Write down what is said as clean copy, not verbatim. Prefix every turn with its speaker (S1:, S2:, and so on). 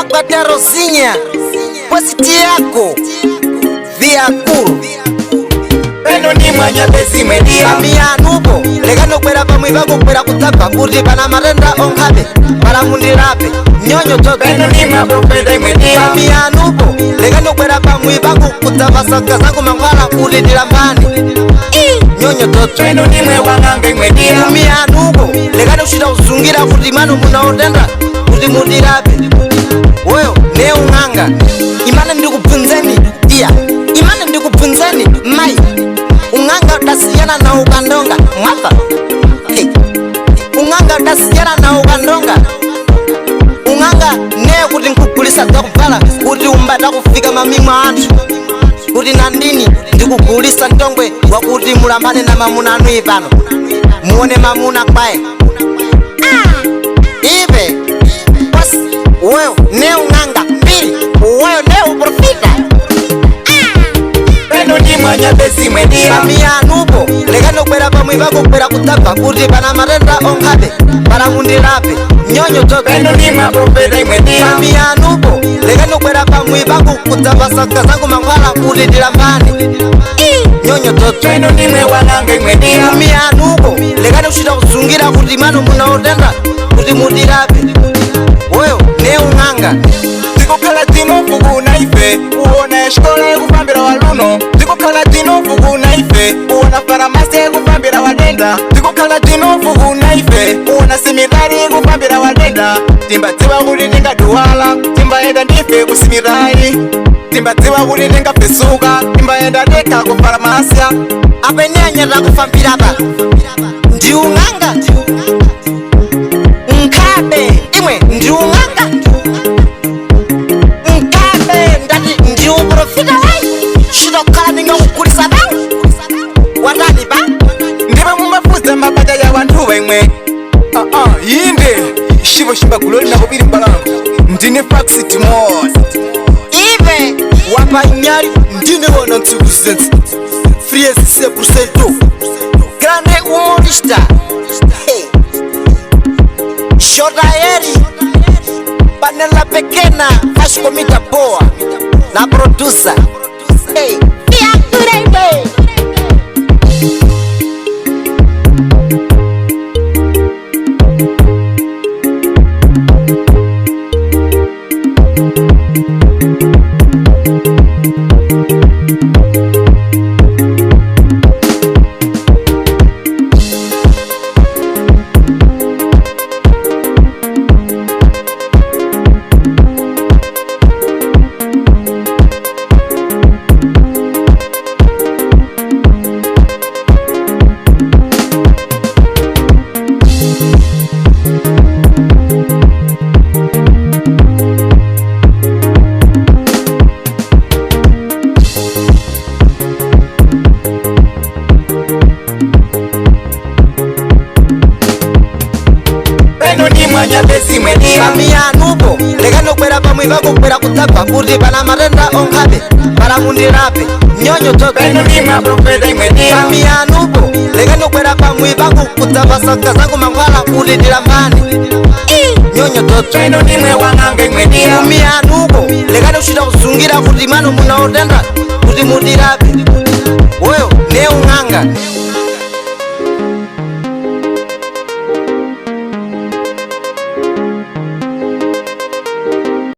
S1: Makwata Rosinha Positi yako Viakuru
S2: Peno ni mwanya besi media
S1: Kamia nubo Legano kwera pa mwibangu kwera kutapa Kuti pana marenda onkabe Para mundirape Nyonyo toto
S2: Peno ni mapropeda media
S1: Kamia nubo Legano kwera pa mwibangu kutapa Saka zangu mangwala kuti dilambani Nyonyo toto
S2: Peno ni mwe wangange media
S1: Kamia nubo Legano shida uzungira kuti manu muna odenda Kuti mundirape Weyo ne unganga Imane ndikupunzeni Dia Imane ndikupunzeni Mai Unganga utasiyana na ukandonga Mwapa hey. Unganga utasiyana na ukandonga Unganga ne kuti nkugulisa zakupala Kuti umbata kufika mamimwa antu Kuti nandini ndikugulisa ntongwe Wakuti mulambane na mamuna anu ipano Muone mamuna kwae Ibe Wasi Weyo ne unganga Pili Weyo ne uprofita
S2: Peno ni mwanya besi media
S1: Kamia nubo Legano kwera pa mwibangu kwera kutapa Kuti pana marenda onkabe Para mundirape Nyonyo toto
S2: Peno ni mapropeda media
S1: Kamia nubo Legano kwera pa mwibangu kutapa Saka zangu mangwala kuti dilambani Nyonyo toto
S2: Peno ni mwe wangange media
S1: Kamia nubo Legano shida uzungira kuti manu muna odenda Kuti mundirape Weyo ne unganga
S2: Tikukhala tino fugu na ife Uona eshkola kufambira waluno Tikukhala tino fugu na ife Uona faramasi kufambira wadenda Tikukhala tino fugu na ife Uona simirari kufambira wadenda Timbadziwa kuti ninga duwala Timbaenda ndife kusimirari Timbadziwa kuti ninga pesuka Timbaenda deka kufaramasiya
S1: Ape nyanyata kufambira pa Ndi unganga Nkabe Imwe ndi unganga Nkabe Ndati ndi uprofita wai Shida kukala ninga kukulisa bangu Watani ba
S2: Ndiba mumafuza mabaja ya wantu wemwe Yinde Shivo shimba kuloli na kubiri mbalangu Ndine faxi timos
S1: Ibe
S2: Wapa nyari Ndine wana ntuku sensi Friesi se kurseto
S1: Grande umorista Hey Shota eri Panela pekena Fashkomita boa Na producer Hey Viakurebe
S2: Mwanya besi media
S1: Kamia nubo Legano kwera pa mwibangu kwera kutapa Kuti pana marenda onkabe Para mundirape Nyonyo toto
S2: Peno ni mapropeda media
S1: Kamia nubo Legano kwera pa mwibangu kutapa Saka zangu mangwala kuti dilambani Nyonyo toto
S2: Peno ni mwe wangange media
S1: Kamia nubo Legano shida uzungira kuti manu muna odenda Kuti mundirape Weyo ne unganga